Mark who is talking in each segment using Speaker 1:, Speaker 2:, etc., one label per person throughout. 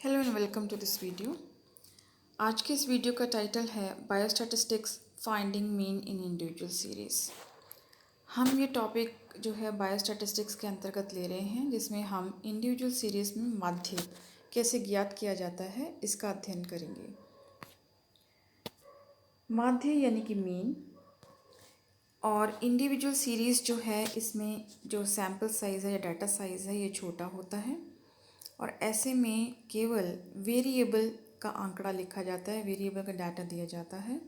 Speaker 1: Hello and welcome to this video. आज के इस वीडियो का टाइटल है biostatistics finding mean in individual series. हम ये टॉपिक जो है बायोस्टैटिस्टिक्स के अंतर्गत ले रहे हैं, जिसमें हम इंडिविजुअल सीरीज़ में माध्य कैसे ज्ञात किया जाता है इसका अध्ययन करेंगे। माध्य यानी कि मीन, और इंडिविजुअल सीरीज़ जो है इसमें जो सैम्पल साइज़ है या डाटा साइज़ है ये छोटा होता है, और ऐसे में केवल वेरिएबल का आंकड़ा लिखा जाता है, वेरिएबल का डाटा दिया जाता है,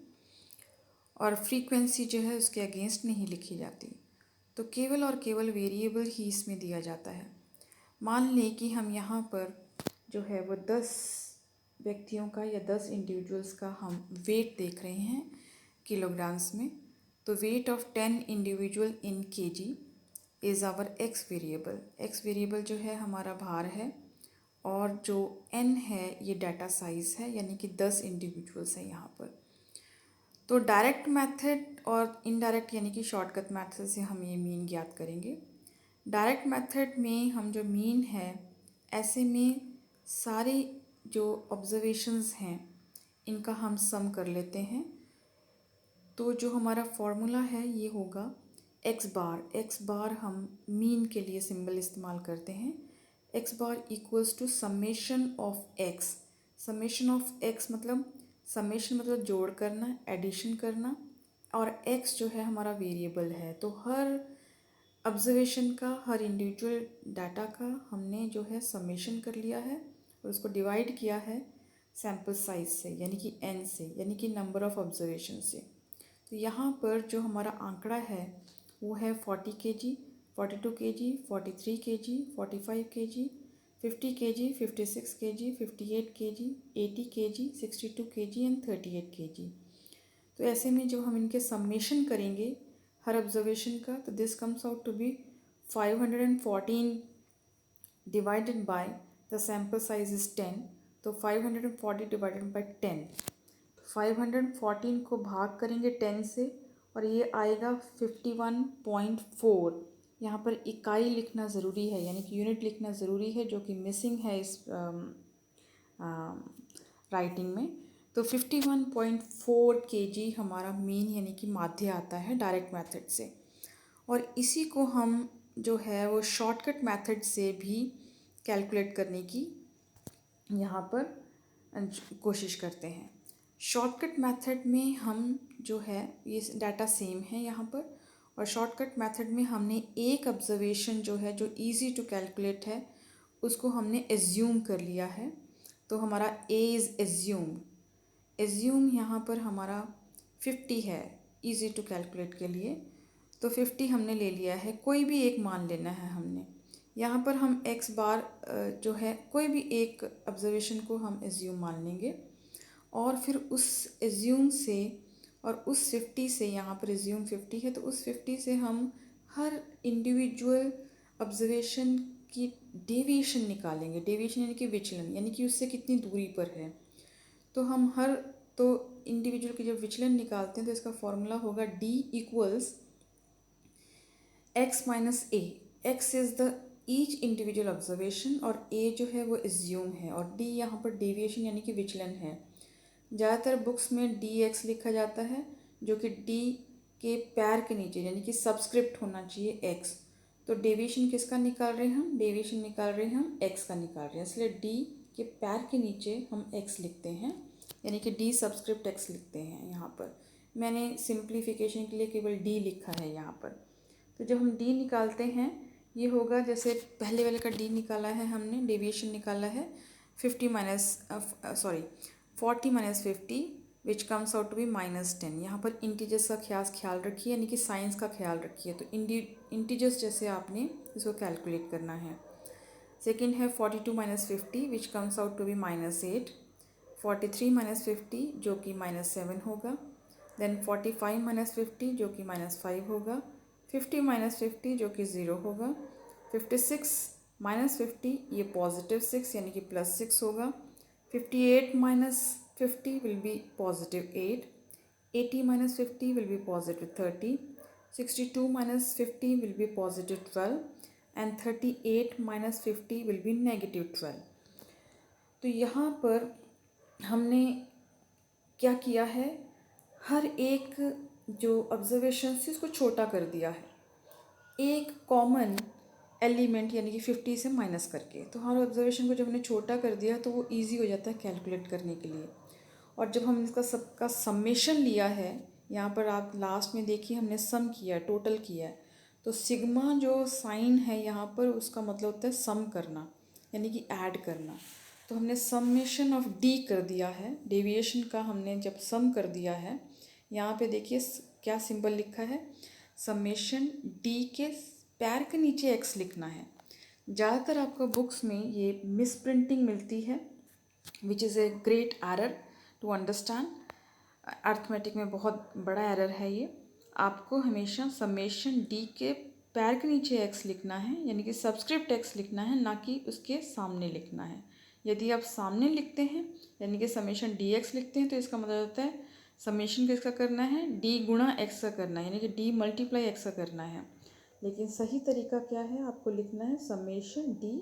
Speaker 1: और फ्रीक्वेंसी जो है उसके अगेंस्ट नहीं लिखी जाती। तो केवल और केवल वेरिएबल ही इसमें दिया जाता है। मान लें कि हम यहाँ पर जो है वो 10 व्यक्तियों का या 10 इंडिविजुअल्स का हम वेट देख रहे हैं किलोग्राम्स में। तो weight of 10 individual in kg is our x variable. X variable जो है हमारा भार है, और जो n है ये डाटा साइज़ है, यानी कि 10 इंडिविजुअल्स हैं यहाँ पर। तो डायरेक्ट मेथड और इनडायरेक्ट यानी कि शॉर्टकट मेथड से हम ये मीन ज्ञात करेंगे। डायरेक्ट मेथड में हम जो मीन है, ऐसे में सारे जो ऑब्जर्वेशंस हैं इनका हम सम कर लेते हैं। तो जो हमारा फॉर्मूला है ये होगा एक्स बार हम मीन के लिए सिंबल इस्तेमाल करते हैं। X bar equals to summation of x. Summation of x मतलब समेशन मतलब जोड़ करना, एडिशन करना, और एक्स जो है हमारा वेरिएबल है। तो हर ऑब्जर्वेशन का, हर इंडिविजुअल डाटा का हमने जो है समेशन कर लिया है, और उसको डिवाइड किया है सैम्पल साइज से, यानी कि n से, यानी कि नंबर ऑफ ऑब्जर्वेशन से। तो यहाँ पर जो हमारा आंकड़ा है वो है 40 kg, 42 kg, 43 kg, 45 kg, 50 kg, 56 kg, 58 kg, 80 kg, 62 kg and 38 kg। तो ऐसे में जब हम इनके समेशन करेंगे हर ऑब्जर्वेशन का, तो this comes out to be 514 divided by the sample size is 10। तो 540 डिवाइडेड बाय 10, 514 को भाग करेंगे 10 से, और ये आएगा 51.4। यहाँ पर इकाई लिखना ज़रूरी है, यानी कि यूनिट लिखना ज़रूरी है, जो कि मिसिंग है इस राइटिंग में। तो 51.4 kg हमारा मीन यानी कि माध्य आता है डायरेक्ट मेथड से, और इसी को हम जो है वो शॉर्टकट मेथड से भी कैलकुलेट करने की यहाँ पर कोशिश करते हैं। शॉर्टकट मेथड में हम जो है ये डाटा सेम है यहाँ पर, और शॉर्टकट मेथड में हमने एक ऑब्जर्वेशन जो है जो इजी टू कैलकुलेट है उसको हमने एज्यूम कर लिया है। तो हमारा ए इज़ एज्यूम यहाँ पर हमारा 50 है इजी टू कैलकुलेट के लिए। तो 50 हमने ले लिया है, कोई भी एक मान लेना है हमने। यहाँ पर हम एक्स बार जो है कोई भी एक ऑब्जर्वेशन को हम एज्यूम मान लेंगे, और फिर उस एज्यूम से और उस 50 से, यहाँ पर एज्यूम 50 है तो उस 50 से हम हर इंडिविजुअल ऑब्जर्वेशन की डेविएशन निकालेंगे। डेविएशन यानी कि विचलन, यानी कि उससे कितनी दूरी पर है। तो हम तो इंडिविजुअल की जब विचलन निकालते हैं तो इसका फॉर्मूला होगा D equals x minus A. X is the each individual observation, और a जो है वो एज्यूम है, और d यहाँ पर डेविएशन यानी कि विचलन है। ज़्यादातर बुक्स में dx लिखा जाता है, जो कि d के पैर के नीचे यानी कि सबस्क्रिप्ट होना चाहिए x। तो डेविएशन किसका निकाल रहे हैं हम? डेविएशन निकाल रहे हैं हम x का निकाल रहे हैं, इसलिए d के पैर के नीचे हम x लिखते हैं, यानी कि d सबस्क्रिप्ट x लिखते हैं। यहाँ पर मैंने सिंप्लीफिकेशन के लिए केवल d लिखा है यहाँ पर। तो जब हम d निकालते हैं ये होगा, जैसे पहले वाले का d निकाला है हमने, डेविएशन निकाला है 40 minus 50 which comes out to be -10। यहाँ पर इंटीजर्स का ख्याल रखिए, यानी कि साइंस का ख्याल रखिए। तो इंटीजर्स जैसे आपने इसको कैलकुलेट करना है। सेकेंड है 42 minus 50 which comes out to be -8। 43 minus 50 जो कि -7 होगा। देन 45 माइनस 50 जो कि -5 होगा। 50 माइनस 50 जो कि 0 होगा। 56 माइनस 50 ये +6 यानी कि +6 होगा। 58 minus 50 will be +8। 80 minus 50 will be +30। 62 minus 50 will be +12 and 38 minus 50 will be -12। तो यहाँ पर हमने क्या किया है, हर एक जो ऑब्जर्वेशन थी उसको छोटा कर दिया है, एक कॉमन एलिमेंट यानी कि 50 से माइनस करके। तो हर ऑब्जर्वेशन को जब हमने छोटा कर दिया तो वो इजी हो जाता है कैलकुलेट करने के लिए। और जब हम इसका सबका समेशन लिया है, यहाँ पर आप लास्ट में देखिए हमने सम किया, टोटल किया है, तो सिग्मा जो साइन है यहाँ पर उसका मतलब होता है सम करना यानी कि ऐड करना। तो हमने समेशन ऑफ डी कर दिया है, डेविएशन का हमने जब सम कर दिया है, यहाँ पे देखिए क्या सिंबल लिखा है, समेशन डी के पैर के नीचे एक्स लिखना है। ज़्यादातर आपको बुक्स में ये मिस प्रिंटिंग मिलती है, which is a great error to understand. Arithmetic में बहुत बड़ा एरर है ये। आपको हमेशा समेशन डी के पैर के नीचे एक्स लिखना है, यानी कि सबस्क्रिप्ट एक्स लिखना है, ना कि उसके सामने लिखना है। यदि आप सामने लिखते हैं यानी कि समेशन डी एक्स लिखते हैं तो इसका मतलब होता है समेशन किसका करना है, डी गुणा एक्स का करना है, यानी कि डी मल्टीप्लाई एक्स का करना है। लेकिन सही तरीका क्या है, आपको लिखना है समेशन डी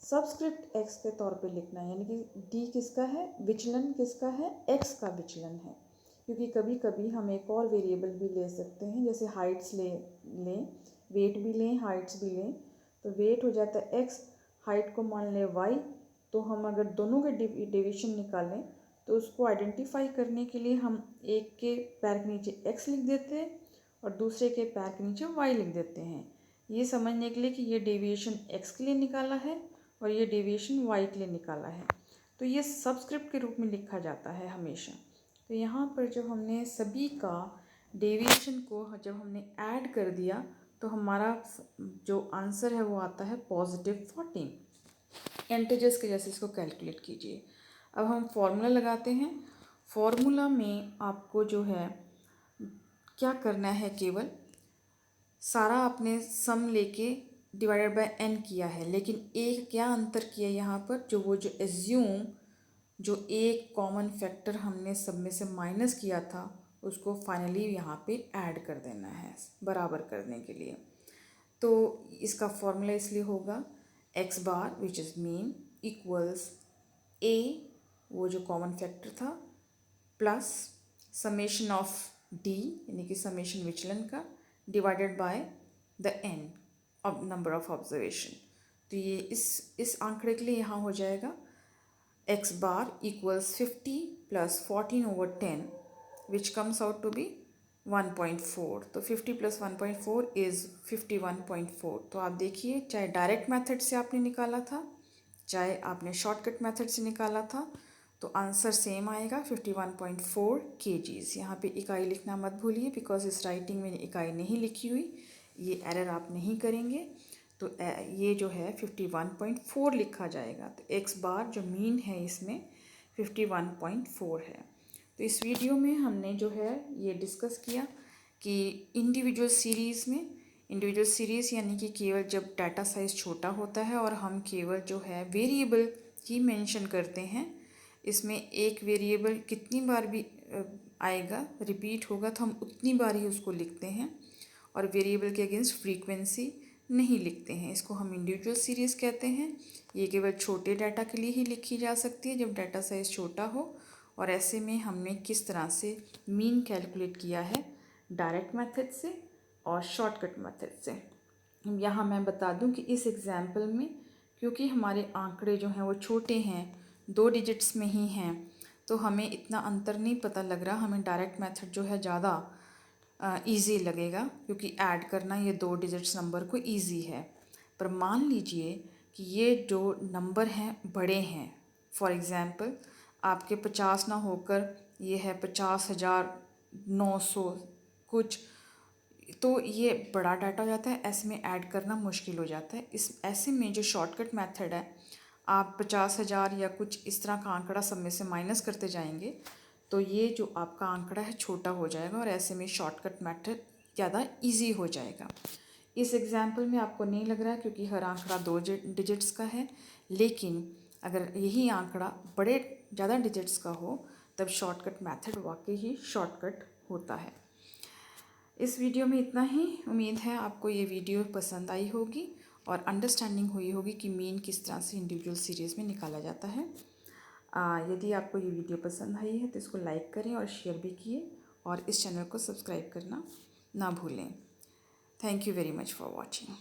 Speaker 1: सबस्क्रिप्ट एक्स के तौर पे लिखना है, यानी कि डी किसका है, विचलन किसका है, एक्स का विचलन है। क्योंकि कभी कभी हम एक और वेरिएबल भी ले सकते हैं, जैसे हाइट्स लें, वेट भी लें, हाइट्स भी लें। तो वेट हो जाता है एक्स, हाइट को मान लें वाई। तो हम अगर दोनों के डिवीजन निकालें तो उसको आइडेंटिफाई करने के लिए हम एक के पैर के नीचे एक्स लिख देते हैं और दूसरे के पैर के नीचे वाई लिख देते हैं, ये समझने के लिए कि ये डेविएशन एक्स के लिए निकाला है और ये डेविएशन वाई के लिए निकाला है। तो ये सबस्क्रिप्ट के रूप में लिखा जाता है हमेशा। तो यहाँ पर जब हमने सभी का डेविएशन को जब हमने ऐड कर दिया तो हमारा जो आंसर है वो आता है +14। इंटीजर्स के जैसे इसको कैलकुलेट कीजिए। अब हम फॉर्मूला लगाते हैं। फॉर्मूला में आपको जो है क्या करना है, केवल सारा आपने सम लेके डिवाइडेड बाय n किया है, लेकिन एक क्या अंतर किया यहाँ पर, जो एज्यूम जो एक कॉमन फैक्टर हमने सब में से माइनस किया था उसको फाइनली यहाँ पे ऐड कर देना है बराबर करने के लिए। तो इसका फॉर्मूला इसलिए होगा x bar which is mean equals a, वो जो कॉमन फैक्टर था, प्लस समेशन ऑफ d यानी कि समेशन विचलन का divided by the n of number of observation. तो ये इस आंकड़े के लिए यहाँ हो जाएगा x bar equals 50 + 14/10 which comes out to be 1.4। तो 50 + 1.4 इज़ 51.4। तो आप देखिए, चाहे डायरेक्ट मेथड से आपने निकाला था चाहे आपने शॉर्टकट मेथड से निकाला था तो आंसर सेम आएगा 51.4 kgs। यहाँ पे इकाई लिखना मत भूलिए, बिकॉज इस राइटिंग में इकाई नहीं लिखी हुई, ये एरर आप नहीं करेंगे। तो ये जो है 51.4 लिखा जाएगा। तो x बार जो मीन है इसमें 51.4 है। तो इस वीडियो में हमने जो है ये डिस्कस किया कि इंडिविजुअल सीरीज़ यानी कि केवल जब डाटा साइज़ छोटा होता है और हम केवल जो है वेरिएबल ही मेंशन करते हैं, इसमें एक वेरिएबल कितनी बार भी आएगा, रिपीट होगा, तो हम उतनी बार ही उसको लिखते हैं और वेरिएबल के अगेंस्ट फ्रीक्वेंसी नहीं लिखते हैं। इसको हम इंडिविजुअल सीरीज़ कहते हैं। ये केवल छोटे डाटा के लिए ही लिखी जा सकती है जब डाटा साइज़ छोटा हो। और ऐसे में हमने किस तरह से मीन कैलकुलेट किया है, डायरेक्ट मेथड से और शॉर्टकट मेथड से। यहाँ मैं बता दूं कि इस एग्जाम्पल में क्योंकि हमारे आंकड़े जो हैं वो छोटे हैं, 2 डिजिट्स में ही हैं, तो हमें इतना अंतर नहीं पता लग रहा। हमें डायरेक्ट मेथड जो है ज़्यादा ईजी लगेगा क्योंकि ऐड करना ये 2 डिजिट्स नंबर को ईजी है। पर मान लीजिए कि ये जो नंबर हैं बड़े हैं, फॉर एग्ज़ाम्पल आपके 50 ना होकर ये है 50,900 कुछ, तो ये बड़ा डाटा हो जाता है, ऐसे में ऐड करना मुश्किल हो जाता है। इस ऐसे में जो शॉर्टकट मेथड है, आप 50,000 या कुछ इस तरह का आंकड़ा सब में से माइनस करते जाएंगे तो ये जो आपका आंकड़ा है छोटा हो जाएगा और ऐसे में शॉर्टकट मेथड ज़्यादा इजी हो जाएगा। इस एग्जाम्पल में आपको नहीं लग रहा है क्योंकि हर आंकड़ा 2 डिजिट्स का है, लेकिन अगर यही आंकड़ा बड़े ज़्यादा डिजिट्स का हो तब शॉर्टकट मेथड वाकई ही शॉर्टकट होता है। इस वीडियो में इतना ही। उम्मीद है आपको ये वीडियो पसंद आई होगी और अंडरस्टैंडिंग हुई होगी कि मीन किस तरह से इंडिविजुअल सीरीज़ में निकाला जाता है। यदि आपको ये वीडियो पसंद आई है तो इसको लाइक करें और शेयर भी किए और इस चैनल को सब्सक्राइब करना ना भूलें। Thank you very much for watching.